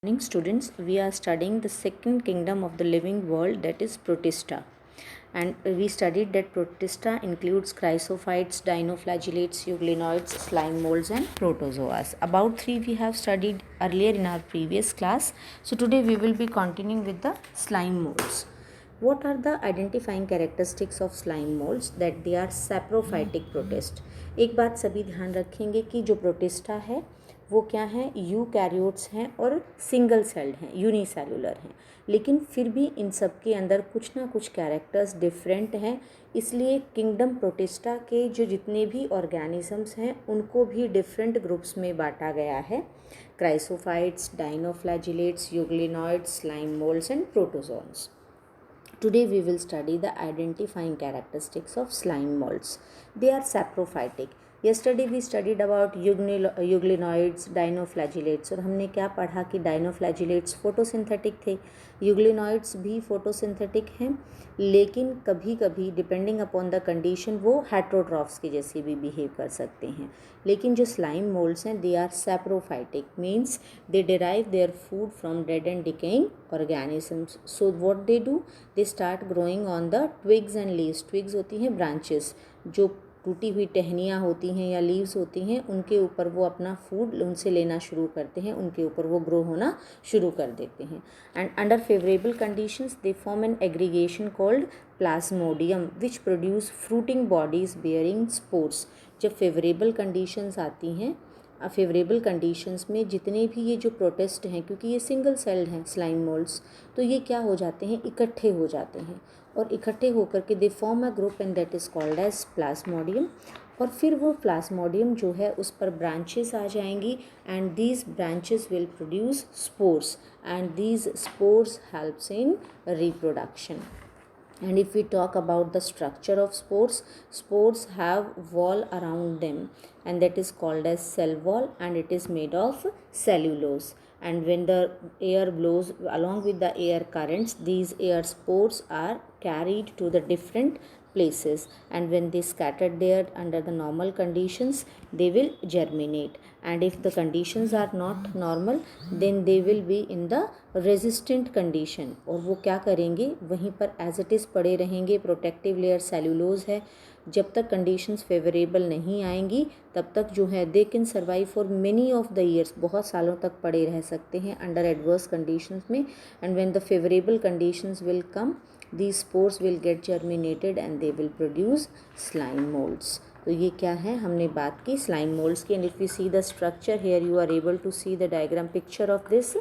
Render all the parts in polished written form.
Morning students, we are studying the second kingdom of the living world, that is Protista, and we studied that Protista includes chrysophytes, dinoflagellates, euglenoids, slime molds and protozoas. About three we have studied earlier in our previous class, so today we will be continuing with the slime molds. What are the identifying characteristics of slime molds? That they are saprophytic protist. एक बात सभी ध्यान रखेंगे कि जो protista है वो क्या है, यूकैरियोट्स हैं और सिंगल सेल्ड हैं, यूनिसेलुलर हैं, लेकिन फिर भी इन सब के अंदर कुछ ना कुछ कैरेक्टर्स डिफरेंट हैं। इसलिए किंगडम प्रोटिस्टा के जो जितने भी ऑर्गेनिजम्स हैं उनको भी डिफरेंट ग्रुप्स में बांटा गया है, chrysophytes, dinoflagellates, euglenoids, slime moulds and protozoans. Today we will study the identifying characteristics of slime molds. They are saprophytic. Yesterday we studied about euglenoids, dinoflagellates, और हमने क्या पढ़ा कि dinoflagellates फोटोसिंथेटिक थे, यूग्लिनॉइड्स भी फोटोसिंथेटिक हैं, लेकिन कभी कभी डिपेंडिंग अपॉन द कंडीशन वो हेट्रोट्रॉफ्स के जैसे भी बिहेव कर सकते हैं. लेकिन जो स्लाइम मोल्ड्स हैं they are saprophytic, means they derive their food from dead and decaying organisms. So what they do, they start growing on the twigs and leaves. Twigs होती हैं ब्रांचेस, जो टूटी हुई टहनियाँ होती हैं या लीव्स होती हैं, उनके ऊपर वो अपना फूड उनसे लेना शुरू करते हैं, उनके ऊपर वो ग्रो होना शुरू कर देते हैं. And under favourable conditions they form an aggregation called plasmodium which produce fruiting bodies bearing spores. जब फेवरेबल कंडीशंस आती हैं, फेवरेबल कंडीशंस में जितने भी ये जो प्रोटिस्ट हैं, क्योंकि ये सिंगल सेल्ड हैं स्लाइम मोल्ड्स, तो ये क्या हो जाते हैं, इकट्ठे हो जाते हैं, और इकट्ठे होकर के they form a group and that is called as plasmodium. और फिर वो प्लाज्मोडियम जो है उस पर ब्रांचेस आ जाएंगी and these branches will produce spores and these spores helps in reproduction. And if we talk about the structure of spores, spores have wall around them and that is called as cell wall, and it is made of cellulose. And when the air blows along with the air currents, these air spores are carried to the different places, and when they scattered there under the normal conditions they will germinate, and if the conditions are not normal then they will be in the resistant condition. और वो क्या करेंगे, वहीं पर as it is पड़े रहेंगे. Protective layer cellulose है, जब तक कंडीशंस फेवरेबल नहीं आएंगी तब तक जो है they can survive for many of the years, बहुत सालों तक पड़े रह सकते हैं अंडर एडवर्स कंडीशंस में. And when the favourable conditions will come, these spores will get germinated and they will produce slime molds. तो ये क्या है, हमने बात की स्लाइम मोल्ड्स की. And if you see the structure here you are able to see the diagram picture of this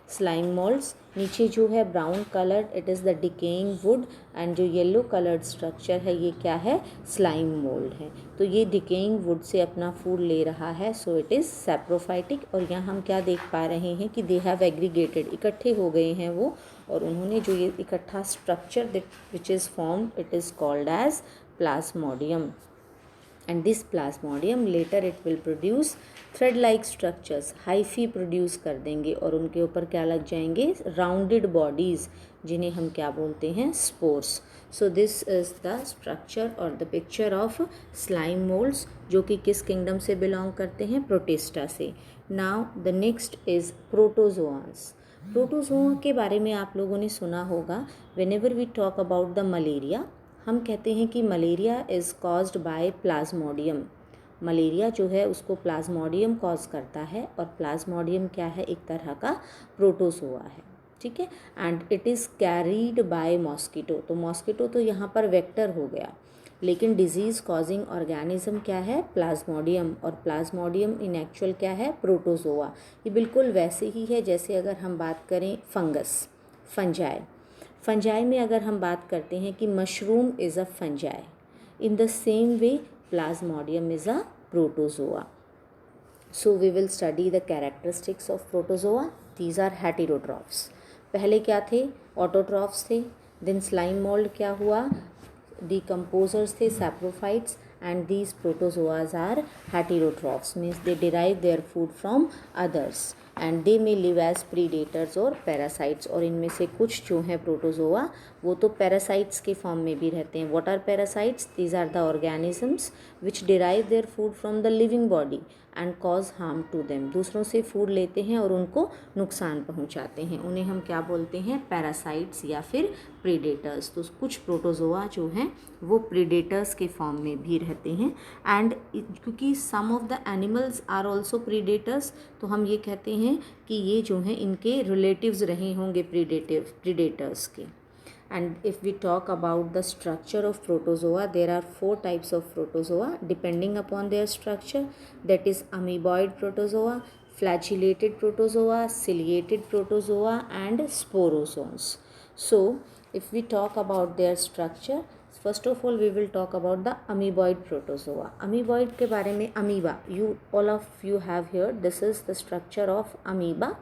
slime moulds. नीचे जो है brown colour, it is the decaying wood, and जो येलो कलर्ड स्ट्रक्चर है ये क्या है, slime mould है. तो ये डिकेइंग वुड से अपना फूड ले रहा है, सो इट इज़ सैप्रोफाइटिक. और यहाँ हम क्या देख पा रहे हैं कि दे हैव एग्रीगेटेड, इकट्ठे हो गए हैं वो, और उन्होंने जो ये इकट्ठा structure which is formed it is called as plasmodium. and this plasmodium later it will produce thread like structures, hyphae produce कर देंगे, और उनके ऊपर क्या लग जाएंगे, राउंडेड बॉडीज़, जिन्हें हम क्या बोलते हैं, spores. So this is the structure और the picture of slime moulds, जो कि किस किंगडम से बिलोंग करते हैं, प्रोटिस्टा से. Now the next is protozoas. Protozoa के बारे में आप लोगों ने सुना होगा. Whenever we talk about the malaria, हम कहते हैं कि malaria is caused by plasmodium. Malaria जो है उसको प्लाज्मोडियम कॉज करता है, और प्लाज्मोडियम क्या है, एक तरह का प्रोटोजोआ है, ठीक है. And it is carried bye mosquito. तो मॉस्किटो तो यहाँ पर वेक्टर हो गया, लेकिन डिजीज़ कॉजिंग ऑर्गेनिज्म क्या है, प्लाज्मोडियम. और प्लाज्मोडियम इन एक्चुअल क्या है, प्रोटोजोआ. ये बिल्कुल वैसे ही है जैसे अगर हम बात करें फंगस, फंजाई. फंजाई में अगर हम बात करते हैं कि mushroom is a fungi, in the same way plasmodium is a protozoa. So we will study the characteristics of protozoa. These are heterotrophs. पहले क्या थे, ऑटोट्रॉफ्स थे. देन स्लाइम मोल्ड क्या हुआ, डिकम्पोजर्स थे, saprophytes. and these protozoas are heterotrophs, means they derive their food from others. And they may live as predators और parasites. और इनमें से कुछ जो हैं प्रोटोजोआ वो तो पैरासाइट्स के फॉर्म में भी रहते हैं। What are parasites? These are the organisms which derive their food from the living body and cause harm to them. दूसरों से फूड लेते हैं और उनको नुकसान पहुंचाते हैं, उन्हें हम क्या बोलते हैं? पैरासाइट्स या फिर प्रीडेटर्स। तो कुछ प्रोटोजोआ जो हैं वो प्रीडेटर्स के फॉर्म में भी रहते हैं। एंड क्योंकि some of the animals are also predators, तो हम ये कहते हैं कि ये जो हैं इनके रिलेटिव्स रहे होंगे प्रीडेटर्स के। And if we talk about the structure of protozoa, there are 4 types of protozoa depending upon their structure, that is amoeboid protozoa, flagellated protozoa, ciliated protozoa and sporozoans. So if we talk about their structure, first of all we will talk about the amoeboid protozoa. Amoeboid के बारे में, amoeba, you all of you have heard, this is the structure of amoeba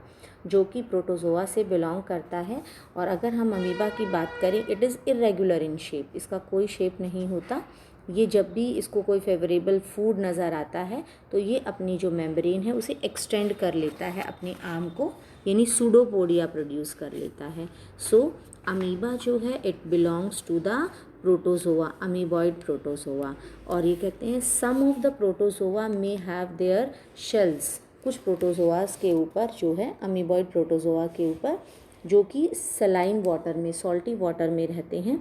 जो कि protozoa से belong करता है। और अगर हम अमीबा की बात करें, it is irregular in shape, इसका कोई शेप नहीं होता। ये जब भी इसको कोई फेवरेबल फूड नज़र आता है तो ये अपनी जो मेम्ब्रेन है उसे एक्सटेंड कर लेता है, अपने आर्म को, यानी सूडोपोडिया प्रोड्यूस कर लेता है। सो अमीबा जो है it belongs to the protozoa, amoeboid protozoa. और ये कहते हैं some of the protozoa may have their shells, कुछ प्रोटोजोआस के ऊपर जो है, अमीबॉइड प्रोटोजोआ के ऊपर, जो कि सलाइन वाटर में, सॉल्टी वाटर में रहते हैं।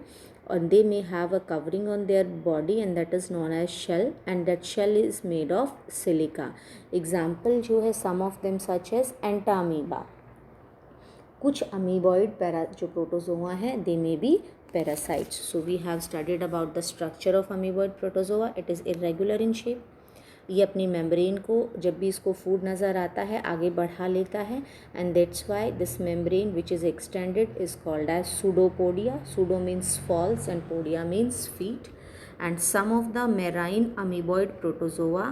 और they may have a covering on their body and that is known as shell, and that shell is made of silica. Example जो है some of them such as entamoeba. कुछ amoeboid जो protozoa है they may be parasites. So we have studied about the structure of amoeboid protozoa. It is irregular in shape, ये अपनी membrane को जब भी इसको फूड नज़र आता है आगे बढ़ा लेता है, and that's why this membrane which is extended is called as pseudopodia. Pseudo means false and podia means feet. And some of the marine amoeboid protozoa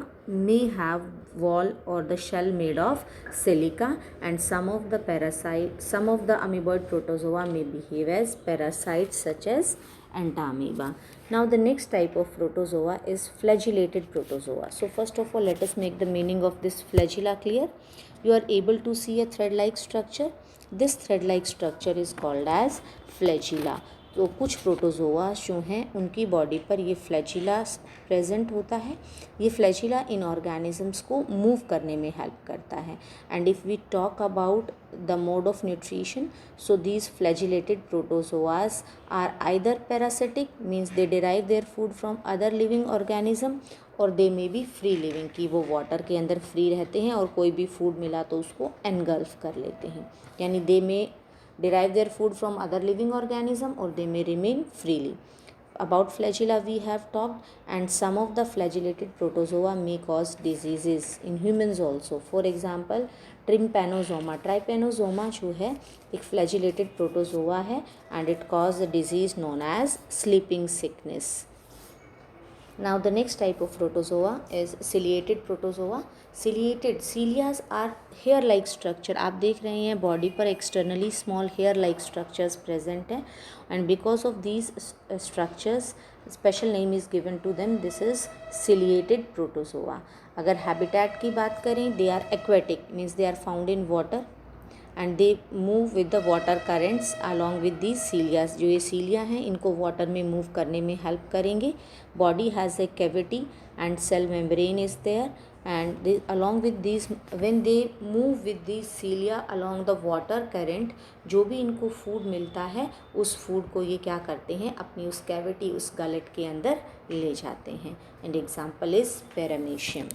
may have wall or the shell made of silica, and some of the amoeboid protozoa may behave as parasites such as entamoeba. Now the next type of protozoa is flagellated protozoa. So first of all let us make the meaning of this flagella clear. You are able to see a thread like structure. This thread like structure is called as flagella. तो कुछ protozoa जो हैं उनकी body पर ये flagella present होता है। ये फ्लैजिला इन ऑर्गेनिजम्स को मूव करने में हेल्प करता है। And if we talk about the mode of nutrition, so these flagellated protozoas are either parasitic, means they derive their food from other living organism, और they may be free living, कि वो water के अंदर free रहते हैं और कोई भी फूड मिला तो उसको एनगल्फ कर लेते हैं, यानी दे मे derive their food from other living organism or they may remain freely. About flagella we have talked, and some of the flagellated protozoa may cause diseases in humans also. For example, trypanosoma जो है एक flagellated protozoa है and it cause a disease known as sleeping sickness. Now the next type of protozoa is ciliated protozoa. Cilias are hair like structure. आप देख रहे हैं body पर externally small hair like structures present हैं, and because of these structures special name is given to them. This is ciliated protozoa. अगर habitat की बात करें, they are aquatic, means they are found in water and they move with the water currents along with these cilia. जो ये cilia हैं इनको water में move करने में help करेंगे. Body has a cavity and cell membrane is there, and along with these, when they move with these cilia along the water current, जो भी इनको food मिलता है उस food को ये क्या करते हैं, अपनी उस cavity, उस गलट के अंदर ले जाते हैं. And example is paramecium.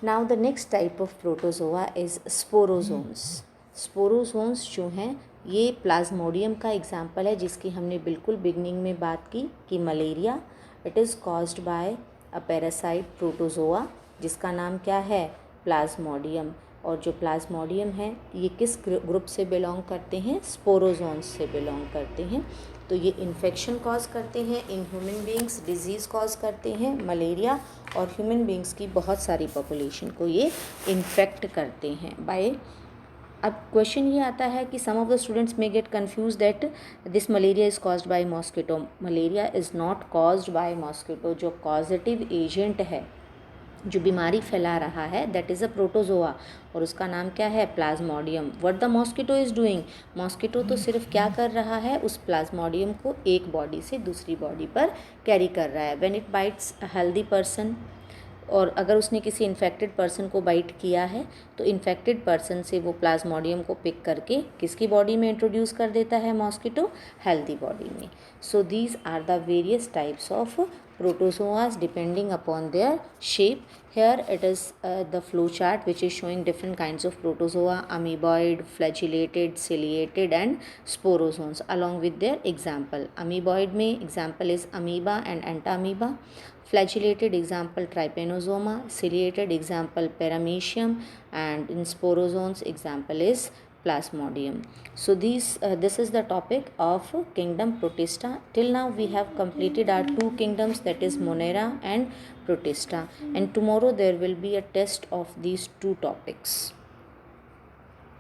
Now the next type of protozoa is sporozoans. Sporozoans जो हैं ये प्लाज्मोडियम का एग्जाम्पल है, जिसकी हमने बिल्कुल बिगनिंग में बात की कि malaria it is caused bye a parasite protozoa जिसका नाम क्या है, प्लाज्मोडियम. और जो प्लाज्मोडियम है ये किस ग्रुप से बिलोंग करते हैं, स्पोरोजोन्स से बिलोंग करते हैं. तो ये इन्फेक्शन कॉज करते हैं in human beings, disease cause करते हैं मलेरिया, और ह्यूमन बींग्स की बहुत सारी पॉपुलेशन को ये इन्फेक्ट करते हैं बाय. अब क्वेश्चन ये आता है कि some of the students may get confuse that this malaria is caused by mosquito. Malaria is not caused by mosquito. जो कॉजेटिव एजेंट है जो बीमारी फैला रहा है दैट इज़ अ प्रोटोजोआ और उसका नाम क्या है Plasmodium. What the mosquito is doing, mosquito तो सिर्फ क्या कर रहा है उस प्लाज्मोडियम को एक बॉडी से दूसरी बॉडी पर कैरी कर रहा है. When it bytes a healthy person, और अगर उसने किसी इन्फेक्टेड पर्सन को बाइट किया है तो इन्फेक्टेड पर्सन से वो प्लाज्मोडियम को पिक करके किसकी बॉडी में इंट्रोड्यूस कर देता है मॉस्किटो, हेल्दी बॉडी में. So these are the various types of protozoas depending upon their shape. Here it is the flow chart which is showing different kinds of protozoa: amoeboid, flagellated, ciliated and sporozoans along with their example. Amoeboid में example is amoeba and entamoeba. Flagellated example trypanosoma, ciliated example paramecium, and in sporozoans example is plasmodium. So this is the topic of kingdom Protista. Till now we have completed our two kingdoms, that is Monera and Protista, and tomorrow there will be a test of these two topics.